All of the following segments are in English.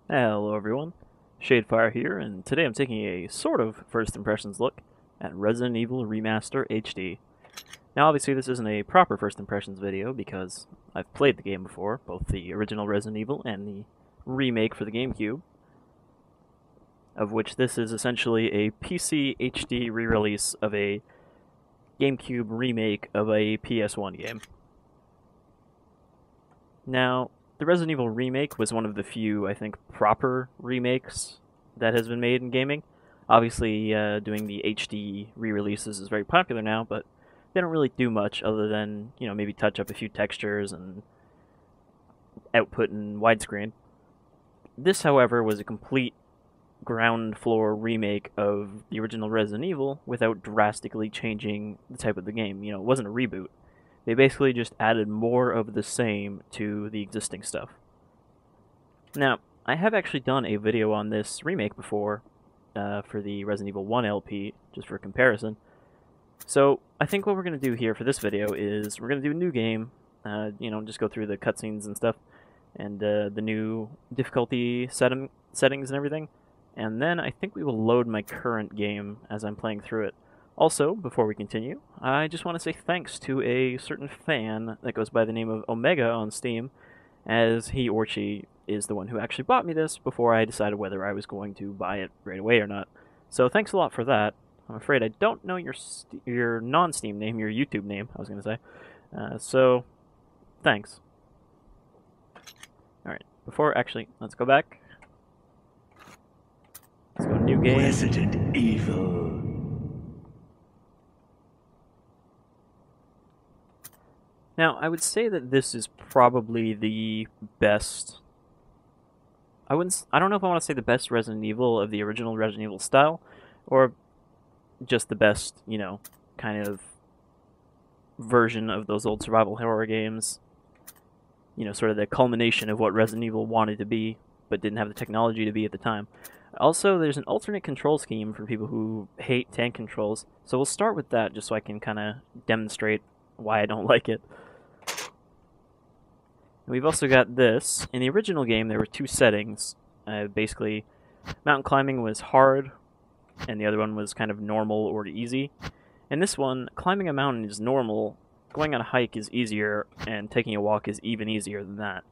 Hello everyone, Shadefire here, and today I'm taking a sort of first impressions look at Resident Evil Remaster HD. Now obviously this isn't a proper first impressions video because I've played the game before, both the original Resident Evil and the remake for the GameCube, of which this is essentially a PC HD re-release of a GameCube remake of a PS1 game. Now, the Resident Evil remake was one of the few, I think, proper remakes that has been made in gaming. Obviously, doing the HD re-releases is very popular now, but they don't really do much other than, maybe touch up a few textures and output in widescreen. This, however, was a complete ground floor remake of the original Resident Evil without drastically changing the type of the game. It wasn't a reboot. They basically just added more of the same to the existing stuff. Now, I have actually done a video on this remake before for the Resident Evil 1 LP, just for comparison. So, I think what we're going to do here for this video is we're going to do a new game, just go through the cutscenes and stuff, and the new difficulty settings and everything. And then I think we will load my current game as I'm playing through it. Also, before we continue, I just want to say thanks to a certain fan that goes by the name of Omega on Steam, as he or she is the one who actually bought me this before I decided whether I was going to buy it right away or not. So thanks a lot for that. I'm afraid I don't know your non-Steam name, your YouTube name, I was going to say. So, thanks. Alright, let's go back. Let's go new game. Resident Evil. Now, I would say that this is probably the best. I don't know if I want to say the best Resident Evil of the original Resident Evil style, or just the best, kind of version of those old survival horror games. Sort of the culmination of what Resident Evil wanted to be, but didn't have the technology to be at the time. Also, there's an alternate control scheme for people who hate tank controls, so we'll start with that just so I can kind of demonstrate why I don't like it. We've also got this. In the original game, there were two settings. Basically, mountain climbing was hard, and the other one was kind of normal or easy. In this one, climbing a mountain is normal, going on a hike is easier, and taking a walk is even easier than that.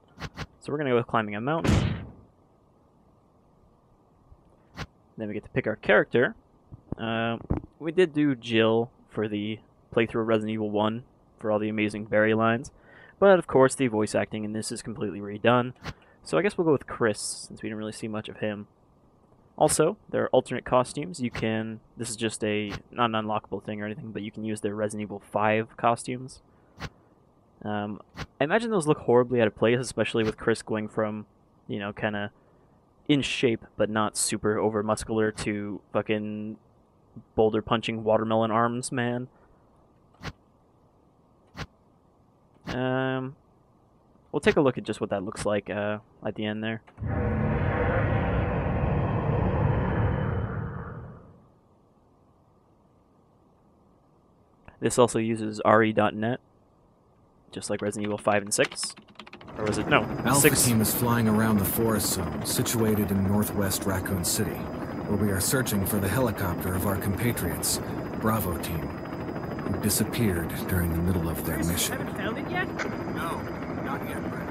So we're going to go with climbing a mountain. Then we get to pick our character. We did do Jill for the playthrough of Resident Evil 1 for all the amazing Barry lines. But, of course, the voice acting in this is completely redone. So I guess we'll go with Chris, since we didn't really see much of him. Also, there are alternate costumes. This is just not an unlockable thing or anything, but you can use their Resident Evil 5 costumes. I imagine those look horribly out of place, especially with Chris going from, kind of in shape, but not super over-muscular, to fucking boulder-punching watermelon arms, man. We'll take a look at just what that looks like at the end there. This also uses RE.net, just like Resident Evil 5 and 6. Or was it? No, Alpha 6. Team is flying around the forest zone, situated in northwest Raccoon City, where we are searching for the helicopter of our compatriots, Bravo Team, who disappeared during the middle of their mission. Haven't found it yet? No, not yet, Brett.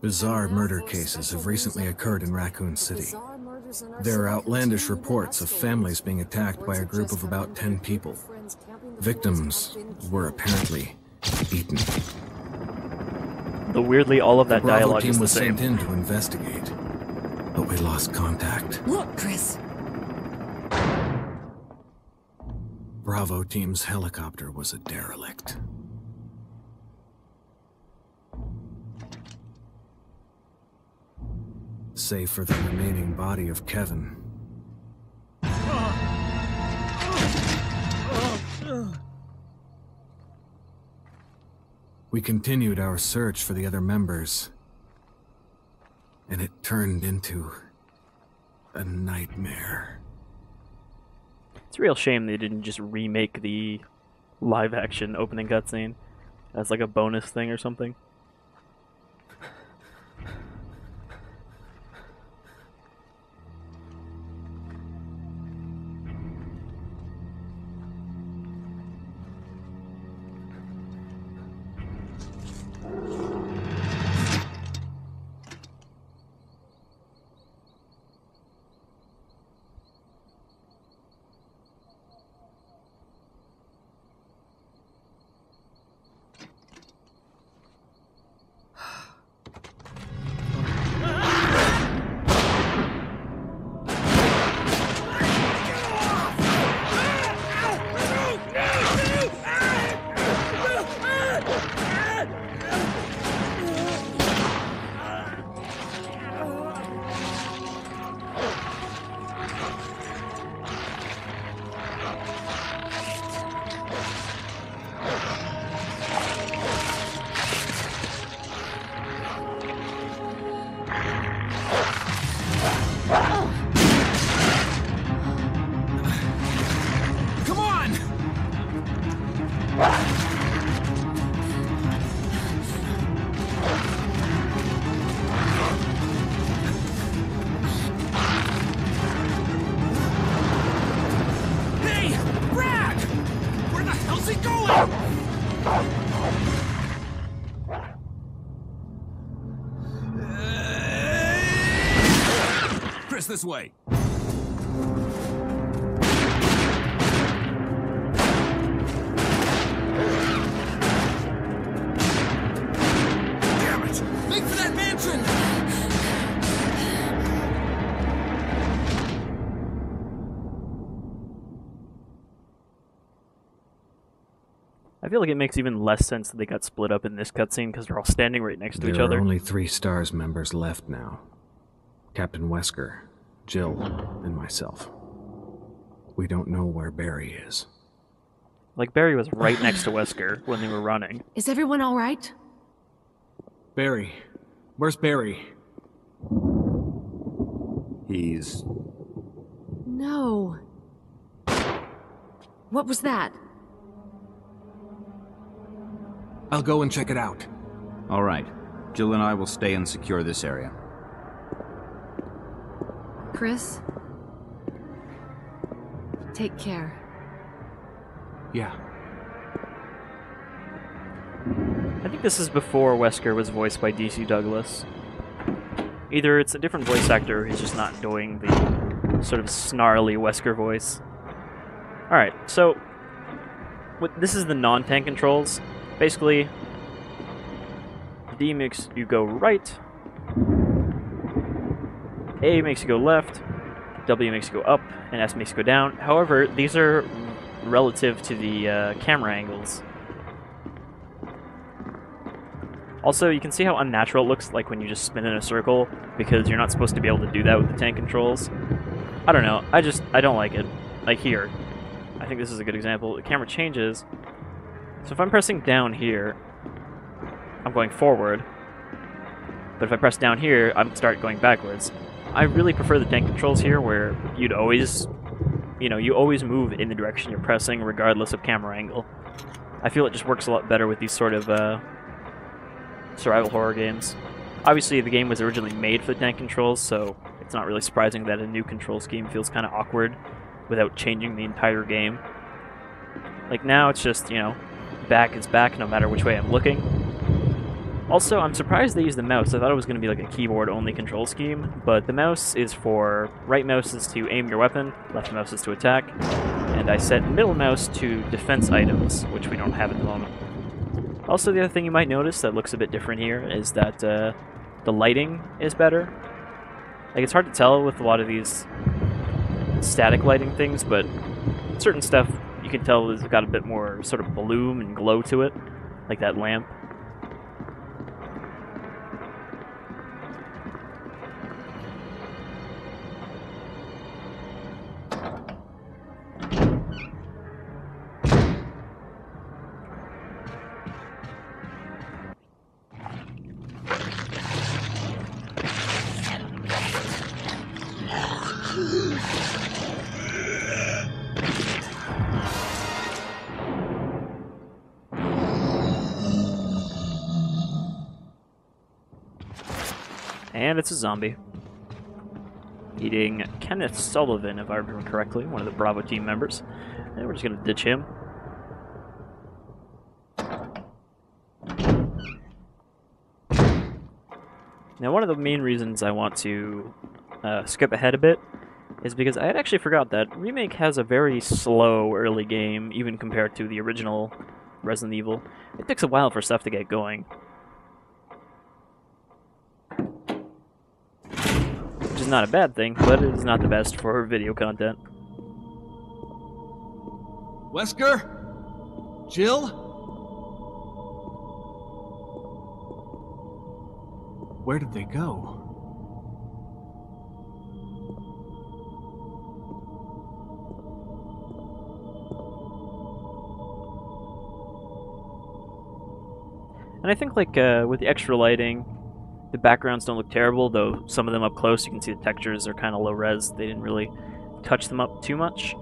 Bizarre murder cases have recently occurred in Raccoon City. There are outlandish reports of families being attacked by a group of about 10 people. Victims were apparently eaten. Though weirdly, all of that The Bravo dialogue team is the was same. sent in to investigate, but we lost contact. Look, Chris. Bravo team's helicopter was a derelict. Save for the remaining body of Kevin. We continued our search for the other members, and it turned into a nightmare. It's a real shame they didn't just remake the live-action opening cutscene as like a bonus thing or something. Hey! Brad! Where the hell's he going? Chris, this way. Damn it! Make for that mansion! I feel like it makes even less sense that they got split up in this cutscene because they're all standing right next to each There other. are only 3 STARS members left now. Captain Wesker, Jill, and myself. We don't know where Barry is. Like, Barry was right next to Wesker when they were running. Is everyone all right? Barry. Where's Barry? He's... No. What was that? I'll go and check it out. All right. Jill and I will stay and secure this area. Chris? Take care. Yeah. I think this is before Wesker was voiced by DC Douglas. Either it's a different voice actor who's just not doing the sort of snarly Wesker voice. Alright, so this is the non-tank controls. Basically, D makes you go right, A makes you go left, W makes you go up, and S makes you go down. However, these are relative to the camera angles. Also, you can see how unnatural it looks like when you just spin in a circle, because you're not supposed to be able to do that with the tank controls. I don't know, I don't like it. Like here, I think this is a good example. The camera changes, so if I'm pressing down here, I'm going forward, but if I press down here, I'm start going backwards. I really prefer the tank controls here, where you'd always, you always move in the direction you're pressing, regardless of camera angle. I feel it just works a lot better with these sort of survival horror games. Obviously, the game was originally made for the tank controls, so it's not really surprising that a new control scheme feels kind of awkward without changing the entire game. Like now, it's just, back is back no matter which way I'm looking. Also, I'm surprised they used the mouse. I thought it was going to be like a keyboard-only control scheme, but the mouse is for... right mouse is to aim your weapon, left mouse is to attack, and I set middle mouse to defense items, which we don't have at the moment. Also, the other thing you might notice that looks a bit different here is that the lighting is better. Like, it's hard to tell with a lot of these static lighting things, but certain stuff you can tell has got a bit more sort of bloom and glow to it, like that lamp. And it's a zombie. Eating Kenneth Sullivan, if I remember correctly, one of the Bravo team members. And we're just going to ditch him. Now, one of the main reasons I want to skip ahead a bit is because I had actually forgot that Remake has a very slow early game, even compared to the original Resident Evil. It takes a while for stuff to get going. Which is not a bad thing, but it is not the best for video content. Wesker? Jill? Where did they go? And I think, like, with the extra lighting, the backgrounds don't look terrible, though some of them up close, you can see the textures are kind of low res. They didn't really touch them up too much.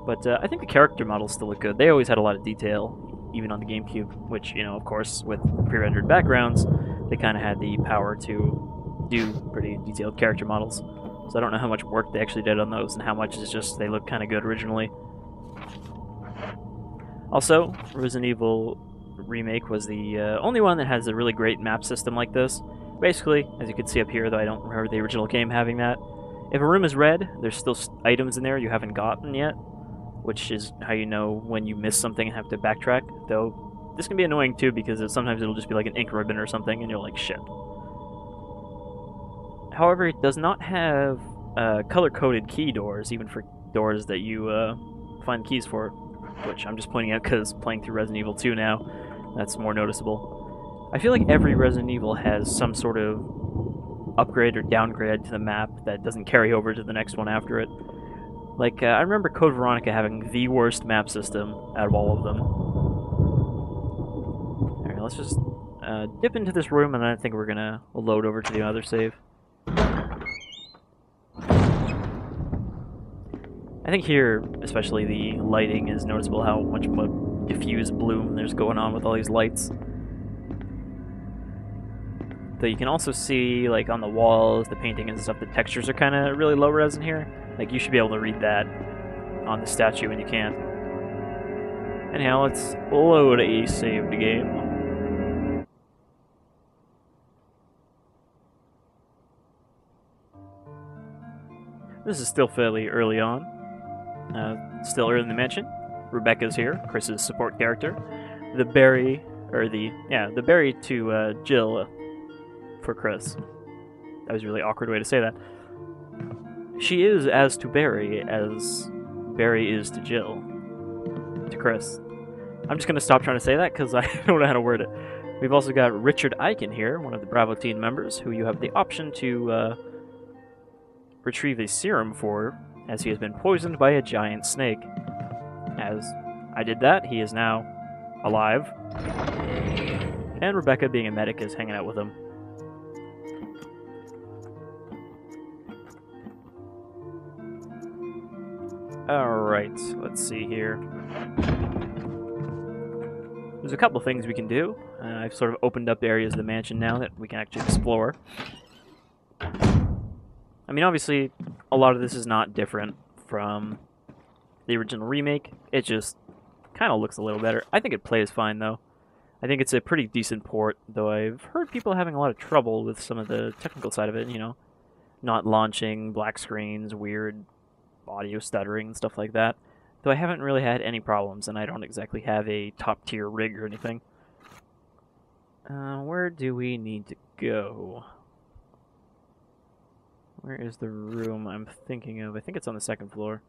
But I think the character models still look good. They always had a lot of detail. even on the GameCube, which, you know, of course, with pre-rendered backgrounds, they kind of had the power to do pretty detailed character models. So I don't know how much work they actually did on those and how much is just they look kind of good originally. Also, Resident Evil Remake was the only one that has a really great map system like this. Basically, as you can see up here, though I don't remember the original game having that, if a room is red, there's still items in there you haven't gotten yet, which is how you know when you miss something and have to backtrack, though this can be annoying too because sometimes it'll just be like an ink ribbon or something and you're like, shit. However, it does not have color-coded key doors, even for doors that you find keys for, which I'm just pointing out because playing through Resident Evil 2 now, that's more noticeable. I feel like every Resident Evil has some sort of upgrade or downgrade to the map that doesn't carry over to the next one after it. Like, I remember Code Veronica having the worst map system out of all of them. Alright, let's just dip into this room, and then I think we're gonna load over to the other save. I think here, especially, the lighting is noticeable, how much diffused bloom there's going on with all these lights. Though you can also see, like, on the walls, the painting and stuff, the textures are kind of really low res in here. Like, you should be able to read that on the statue when you can't. Anyhow, let's load a saved game. This is still fairly early on. Still early in the mansion. Rebecca's here, Chris's support character. The berry to Jill for Chris. That was a really awkward way to say that. She is as to Barry as Barry is to Jill. To Chris. I'm just going to stop trying to say that because I don't know how to word it. We've also got Richard Eichen here, one of the Bravo team members, who you have the option to retrieve a serum for, as he has been poisoned by a giant snake. As I did that, he is now alive. And Rebecca, being a medic, is hanging out with him. Alright, let's see here. There's a couple things we can do. I've sort of opened up areas of the mansion now that we can actually explore. I mean, obviously, a lot of this is not different from the original remake. It just kind of looks a little better. I think it plays fine, though. I think it's a pretty decent port, though I've heard people having a lot of trouble with some of the technical side of it, you know, not launching, black screens, weird audio stuttering, and stuff like that. Though I haven't really had any problems, and I don't exactly have a top-tier rig or anything. Where do we need to go? Where is the room I'm thinking of? I think it's on the second floor.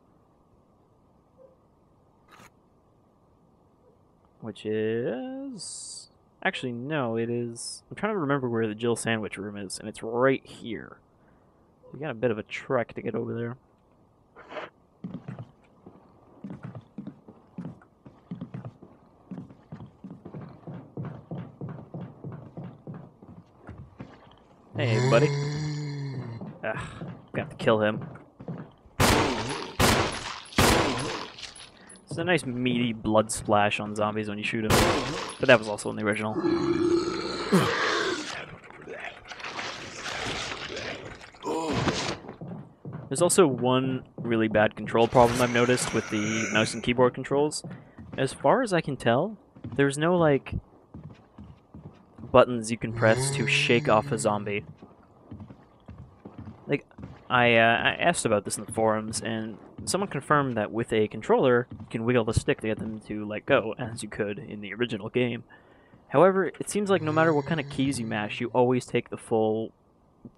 Which is... Actually, no, it is... I'm trying to remember where the Jill sandwich room is, and it's right here. We got a bit of a trek to get over there. Hey, buddy. Ugh, got to kill him. It's a nice meaty blood splash on zombies when you shoot them, but that was also in the original. There's also one really bad control problem I've noticed with the mouse and keyboard controls. As far as I can tell, there's no, like, buttons you can press to shake off a zombie. Like, I asked about this in the forums, and someone confirmed that with a controller, you can wiggle the stick to get them to let go, as you could in the original game. However, it seems like no matter what kind of keys you mash, you always take the full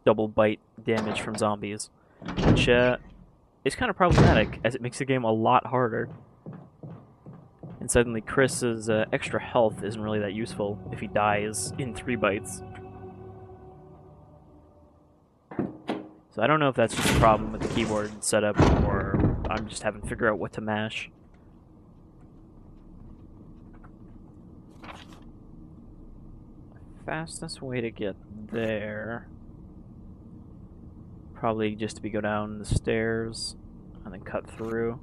double bite damage from zombies, which is kind of problematic, as it makes the game a lot harder. And suddenly Chris's extra health isn't really that useful if he dies in 3 bites. So I don't know if that's just a problem with the keyboard setup, or I'm just having to figure out what to mash. Fastest way to get there... Probably just to go down the stairs, and then cut through.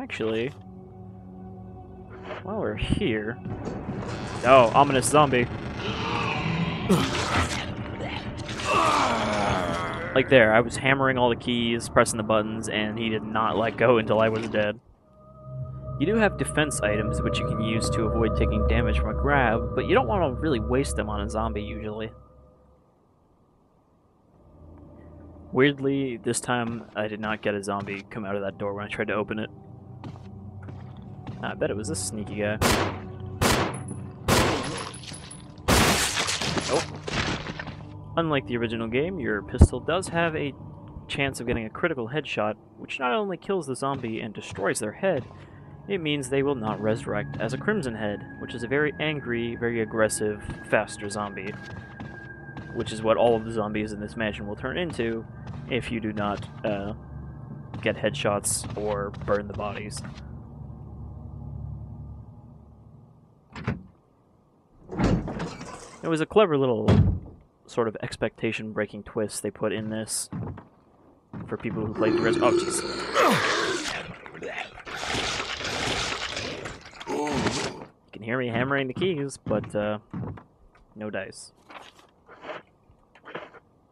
Actually, while we're here... Oh, ominous zombie. Like there, I was hammering all the keys, pressing the buttons, and he did not let go until I was dead. You do have defense items which you can use to avoid taking damage from a grab, but you don't want to really waste them on a zombie usually. Weirdly, this time I did not get a zombie come out of that door when I tried to open it. I bet it was this sneaky guy. Nope. Unlike the original game, your pistol does have a chance of getting a critical headshot, which not only kills the zombie and destroys their head, it means they will not resurrect as a Crimson Head, which is a very angry, very aggressive, faster zombie. Which is what all of the zombies in this mansion will turn into if you do not get headshots or burn the bodies. It was a clever little sort of expectation-breaking twist they put in this for people who played the rest. Oh, jeez. You can hear me hammering the keys, but no dice.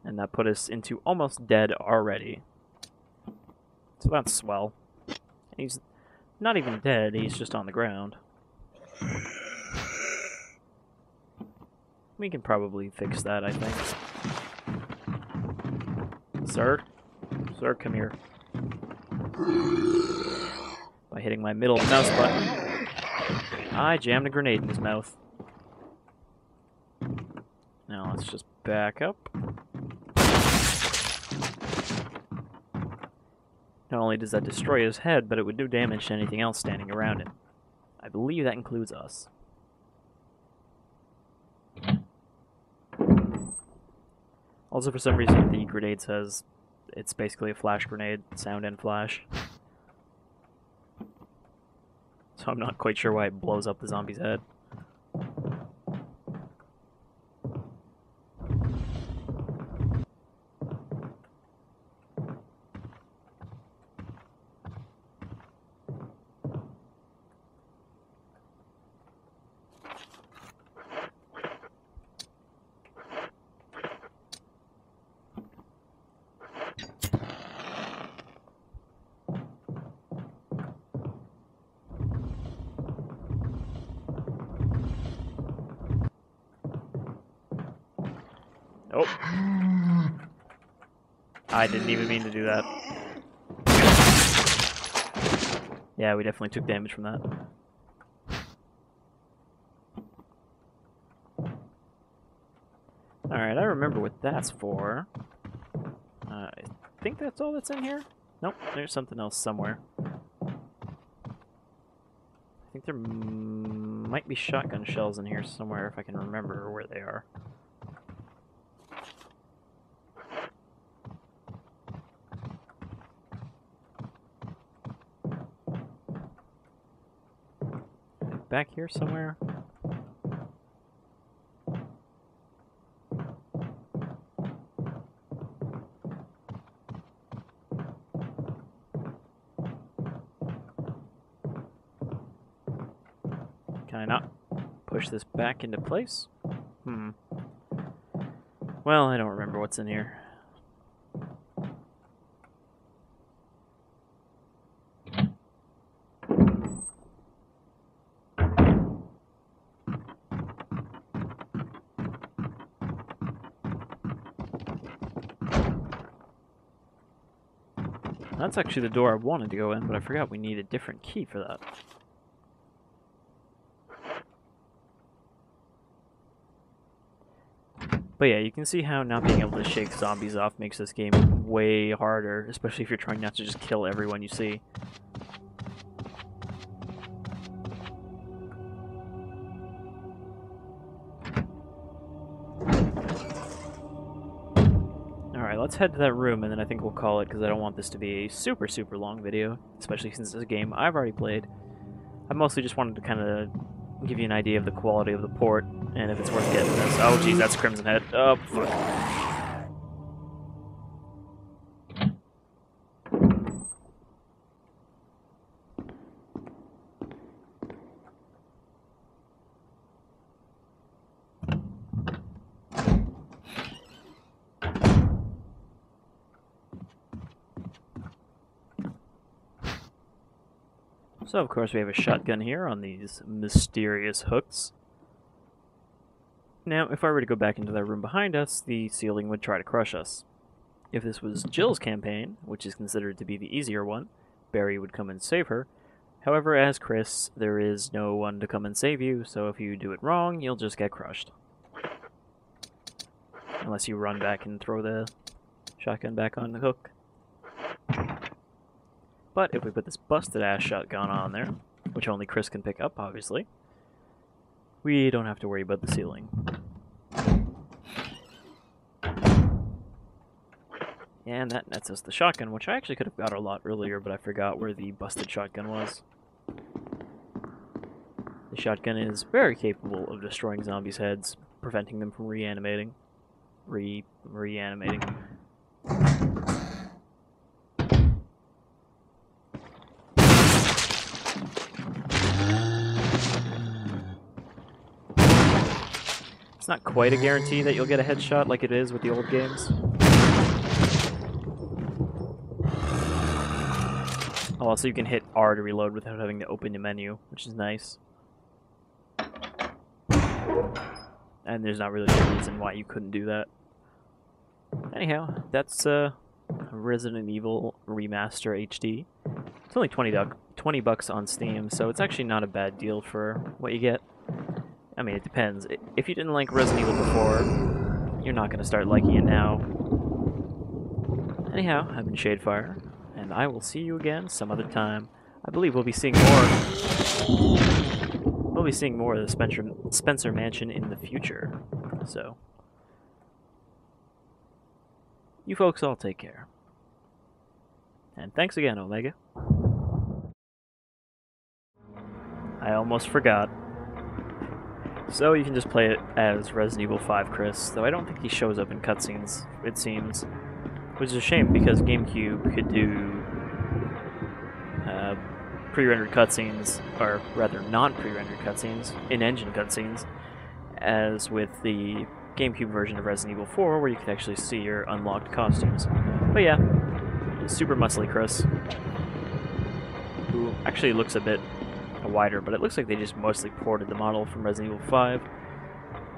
And that put us into almost dead already. So that's swell. He's not even dead, he's just on the ground. We can probably fix that, I think. Sir? Sir, come here. By hitting my middle mouse button, I jammed a grenade in his mouth. Now let's just back up. Not only does that destroy his head, but it would do damage to anything else standing around him. I believe that includes us. Also, for some reason, the grenade says it's basically a flash grenade, sound and flash. So I'm not quite sure why it blows up the zombie's head. Nope. I didn't even mean to do that. Yeah, we definitely took damage from that. Alright, I remember what that's for. I think that's all that's in here? Nope, there's something else somewhere. I think there might be shotgun shells in here somewhere if I can remember where they are. Back here somewhere? Can I not push this back into place? Well, I don't remember what's in here. That's actually the door I wanted to go in, but I forgot we need a different key for that. But yeah, you can see how not being able to shake zombies off makes this game way harder, especially if you're trying not to just kill everyone you see. Alright, let's head to that room, and then I think we'll call it, because I don't want this to be a super, super long video, especially since it's a game I've already played. I mostly just wanted to kind of give you an idea of the quality of the port, and if it's worth getting this. Oh, geez, that's Crimson Head. Oh, fuck. So of course we have a shotgun here on these mysterious hooks. Now, if I were to go back into that room behind us, the ceiling would try to crush us. If this was Jill's campaign, which is considered to be the easier one, Barry would come and save her. However, as Chris, there is no one to come and save you, so if you do it wrong, you'll just get crushed. Unless you run back and throw the shotgun back on the hook. But if we put this busted-ass shotgun on there, which only Chris can pick up, obviously, we don't have to worry about the ceiling. And that nets us the shotgun, which I actually could have got a lot earlier, but I forgot where the busted shotgun was. The shotgun is very capable of destroying zombies' heads, preventing them from reanimating. Reanimating. It's not quite a guarantee that you'll get a headshot like it is with the old games. Oh, also you can hit R to reload without having to open the menu, which is nice. And there's not really a reason why you couldn't do that. Anyhow, that's Resident Evil Remaster HD. It's only $20 on Steam, so it's actually not a bad deal for what you get. I mean, it depends. If you didn't like Resident Evil before, you're not going to start liking it now. Anyhow, I've been Shadefire, and I will see you again some other time. I believe we'll be seeing more. We'll be seeing more of the Spencer Mansion in the future. So, you folks all take care. And thanks again, Omega. I almost forgot. So you can just play it as Resident Evil 5 Chris, though I don't think he shows up in cutscenes, it seems. Which is a shame, because GameCube could do pre-rendered cutscenes, or rather non-pre-rendered cutscenes, in-engine cutscenes, as with the GameCube version of Resident Evil 4, where you could actually see your unlocked costumes. But yeah, super muscly Chris, who actually looks a bit wider, but it looks like they just mostly ported the model from Resident Evil 5,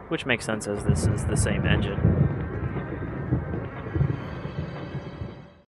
which makes sense as this is the same engine.